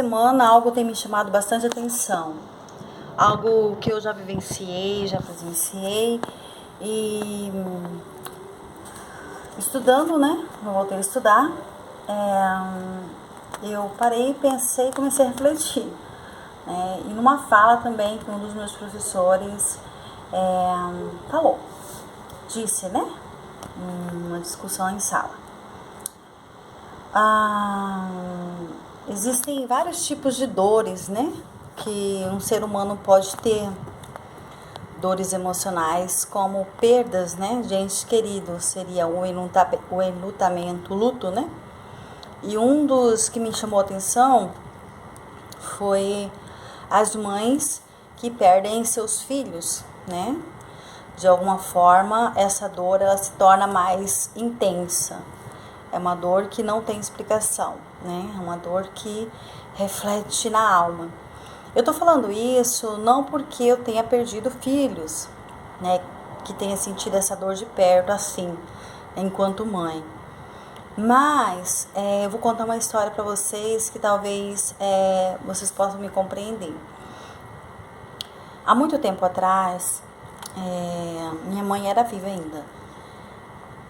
semana algo tem me chamado bastante atenção. Algo que eu já vivenciei, já presenciei e estudando, né? Eu voltei a estudar. Eu parei, pensei e comecei a refletir. E numa fala também que um dos meus professores disse, né? Uma discussão em sala. Existem vários tipos de dores, né? Que um ser humano pode ter. Dores emocionais como perdas, né? De entes queridos, seria o enlutamento, o luto, né? E um dos que me chamou a atenção foi as mães que perdem seus filhos, né? De alguma forma, essa dor ela se torna mais intensa. É uma dor que não tem explicação, né? É uma dor que reflete na alma. Eu tô falando isso não porque eu tenha perdido filhos, né? Que tenha sentido essa dor de perto assim, enquanto mãe. Mas eu vou contar uma história para vocês que talvez vocês possam me compreender. Há muito tempo atrás, minha mãe era viva ainda.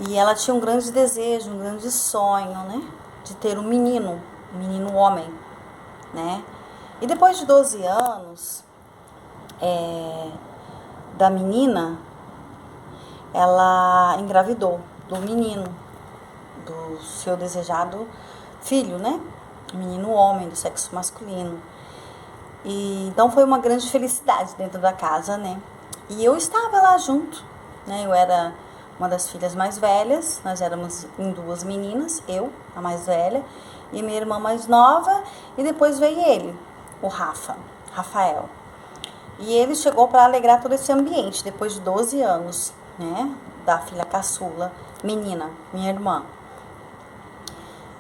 E ela tinha um grande desejo, um grande sonho, né? De ter um menino homem, né? E depois de 12 anos da menina, ela engravidou do menino, do seu desejado filho, né? Menino homem, do sexo masculino. E então foi uma grande felicidade dentro da casa, né? E eu estava lá junto, né? Eu era uma das filhas mais velhas, nós éramos em duas meninas, eu, a mais velha, e minha irmã mais nova, e depois veio ele, o Rafael. E ele chegou para alegrar todo esse ambiente, depois de 12 anos, né? Da filha caçula, menina, minha irmã.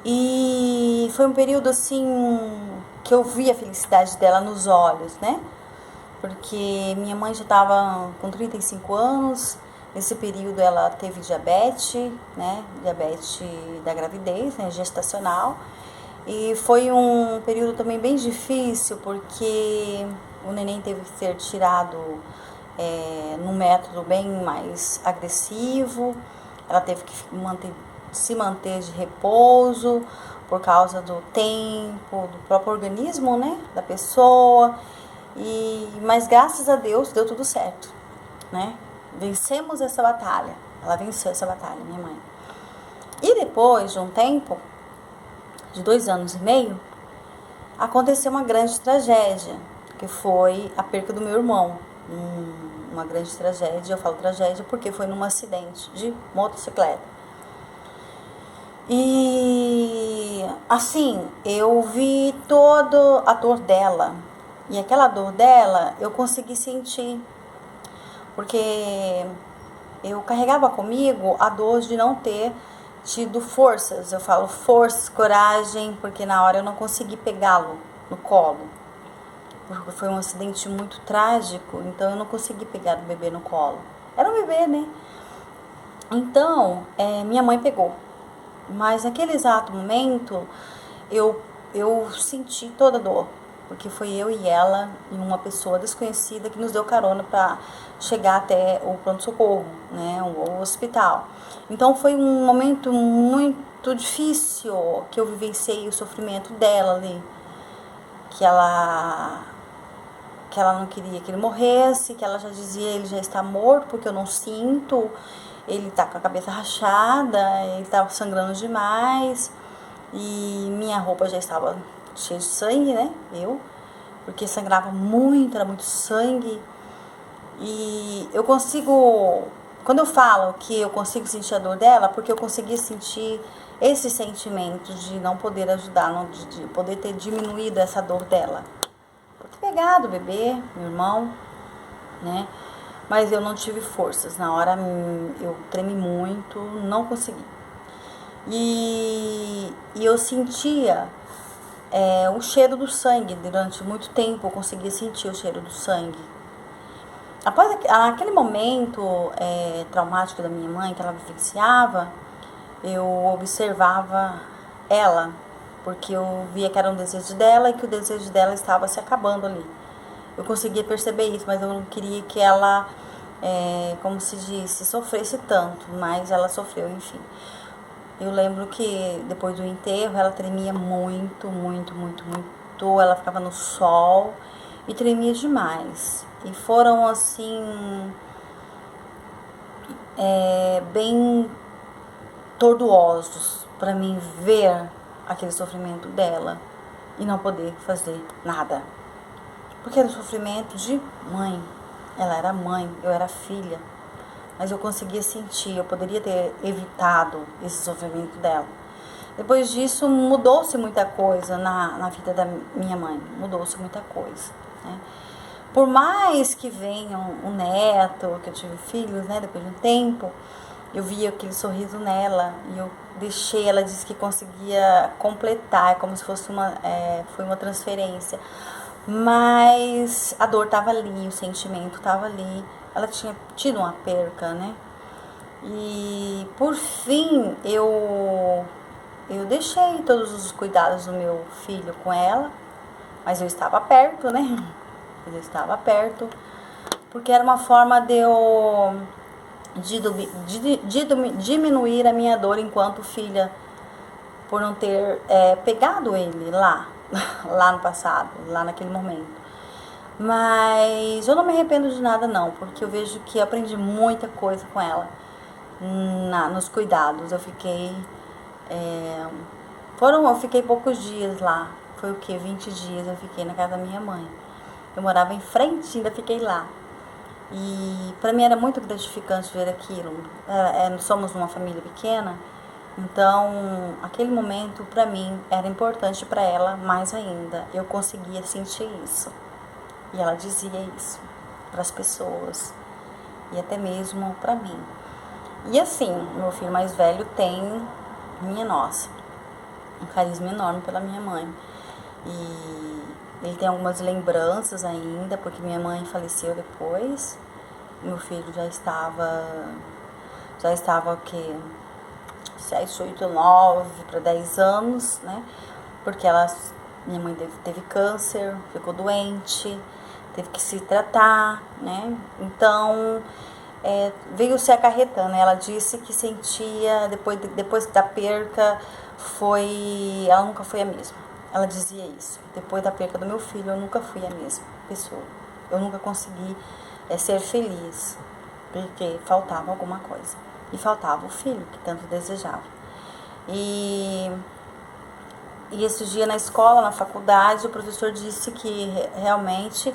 E foi um período assim que eu vi a felicidade dela nos olhos, né? Porque minha mãe já estava com 35 anos, nesse período ela teve diabetes, né? Diabetes da gravidez, né? Gestacional. E foi um período também bem difícil, porque o neném teve que ser tirado num método bem mais agressivo. Ela teve que se manter de repouso por causa do tempo, do próprio organismo, né, da pessoa. Mas graças a Deus deu tudo certo, né? Vencemos essa batalha. Ela venceu essa batalha, minha mãe. E depois de um tempo, de 2 anos e meio, aconteceu uma grande tragédia, que foi a perca do meu irmão. Uma grande tragédia, eu falo tragédia porque foi num acidente de motocicleta. E assim, eu vi toda a dor dela. E aquela dor dela eu consegui sentir. Porque eu carregava comigo a dor de não ter tido forças. Eu falo força, coragem, porque na hora eu não consegui pegá-lo no colo. Porque foi um acidente muito trágico, então eu não consegui pegar o bebê no colo. Era um bebê, né? Então, minha mãe pegou. Mas naquele exato momento, eu senti toda a dor. Porque foi eu e ela e uma pessoa desconhecida que nos deu carona para chegar até o pronto-socorro, né, o hospital. Então foi um momento muito difícil que eu vivenciei o sofrimento dela ali. Que ela não queria que ele morresse, que ela já dizia, ele já está morto porque eu não sinto, ele está com a cabeça rachada, ele estava sangrando demais e minha roupa já estava cheia de sangue, né? Porque sangrava muito, era muito sangue. E eu consigo, quando eu falo que eu consigo sentir a dor dela, porque eu consegui sentir esse sentimento de não poder ajudar, de poder ter diminuído essa dor dela. Por ter pegado o bebê, meu irmão, né? Mas eu não tive forças. Na hora eu tremi muito, não consegui. E eu sentia o cheiro do sangue. Durante muito tempo eu conseguia sentir o cheiro do sangue. Após aquele momento traumático da minha mãe, que ela vivenciava, eu observava ela porque eu via que era um desejo dela e que o desejo dela estava se acabando ali. Eu conseguia perceber isso, mas eu não queria que ela, como se disse, sofresse tanto, mas ela sofreu, enfim. Eu lembro que depois do enterro ela tremia muito, muito, muito, muito. Ela ficava no sol e tremia demais. E foram assim, bem tortuosos para mim ver aquele sofrimento dela e não poder fazer nada. Porque era um sofrimento de mãe. Ela era mãe, eu era filha. Mas eu conseguia sentir, eu poderia ter evitado esse sofrimento dela. Depois disso, mudou-se muita coisa na vida da minha mãe. Mudou-se muita coisa, né? Por mais que venha um neto, que eu tive filhos, né? Depois de um tempo, eu via aquele sorriso nela e eu deixei, ela disse que conseguia completar, como se fosse foi uma transferência. Mas a dor estava ali, o sentimento estava ali. Ela tinha tido uma perca, né? E por fim eu deixei todos os cuidados do meu filho com ela, mas eu estava perto, né? Eu estava perto, porque era uma forma de eu diminuir a minha dor enquanto filha, por não ter pegado ele lá no passado, lá naquele momento. Mas eu não me arrependo de nada não, porque eu vejo que eu aprendi muita coisa com ela nos cuidados. Eu fiquei eu fiquei poucos dias lá. Foi o que? 20 dias eu fiquei na casa da minha mãe. Eu morava em frente, ainda fiquei lá. E para mim era muito gratificante ver aquilo. Somos uma família pequena, então aquele momento para mim era importante, para ela mais ainda. Eu conseguia sentir isso. E ela dizia isso para as pessoas e até mesmo para mim. E assim, meu filho mais velho tem, minha nossa, um carisma enorme pela minha mãe. E ele tem algumas lembranças ainda, porque minha mãe faleceu depois. Meu filho já estava o quê? 7, 8, 9 para 10 anos, né? Porque minha mãe teve câncer, ficou doente, teve que se tratar, né? Então, veio se acarretando. Ela disse que sentia, depois da perca, ela nunca foi a mesma. Ela dizia isso. Depois da perca do meu filho, eu nunca fui a mesma pessoa. Eu nunca consegui ser feliz, porque faltava alguma coisa. E faltava o filho que tanto desejava. E esse dia na escola, na faculdade, o professor disse que realmente,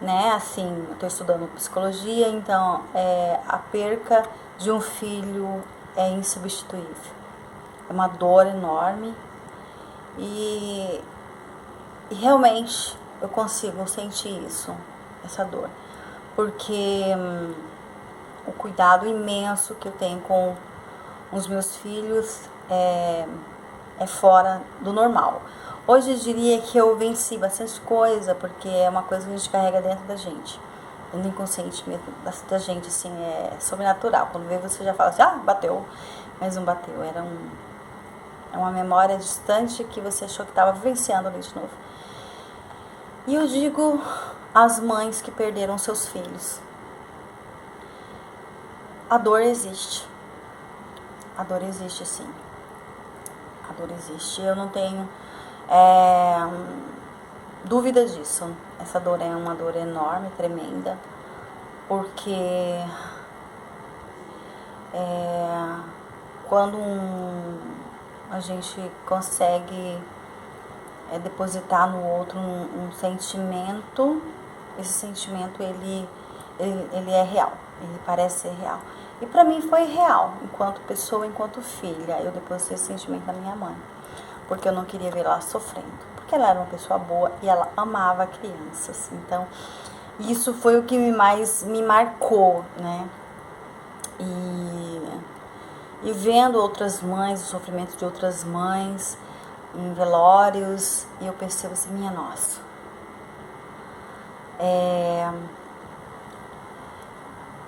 né, assim, eu estou estudando psicologia, então a perca de um filho é insubstituível. É uma dor enorme e realmente eu consigo sentir isso, essa dor, porque o cuidado imenso que eu tenho com os meus filhos é fora do normal. Hoje eu diria que eu venci bastante coisa, porque é uma coisa que a gente carrega dentro da gente, no inconsciente mesmo da gente, assim, é sobrenatural. Quando vê, você já fala assim, bateu, mas não bateu, é uma memória distante que você achou que estava vivenciando ali de novo. E eu digo às mães que perderam seus filhos, a dor existe. A dor existe, sim. A dor existe. Eu não tenho dúvida disso. Essa dor é uma dor enorme, tremenda, porque quando a gente consegue depositar no outro um sentimento, esse sentimento ele é real, ele parece ser real. E para mim foi real, enquanto pessoa, enquanto filha. Eu depositei esse sentimento na minha mãe, porque eu não queria ver ela sofrendo, porque ela era uma pessoa boa e ela amava crianças. Então, isso foi o que mais me marcou, né? E vendo outras mães, o sofrimento de outras mães em velórios, e eu percebo assim, minha nossa,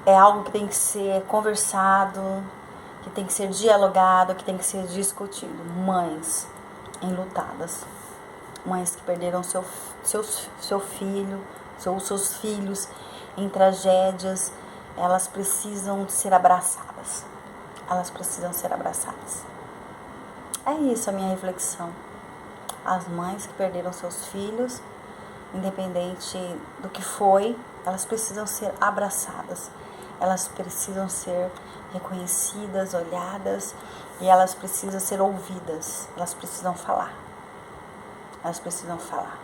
é algo que tem que ser conversado, que tem que ser dialogado, que tem que ser discutido. Mães, enlutadas, mães que perderam seu filho, seus filhos em tragédias, elas precisam ser abraçadas. Elas precisam ser abraçadas. É isso a minha reflexão. As mães que perderam seus filhos, independente do que foi, elas precisam ser abraçadas. Elas precisam ser reconhecidas, olhadas, e elas precisam ser ouvidas. Elas precisam falar. Elas precisam falar.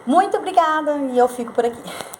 Muito obrigada e eu fico por aqui.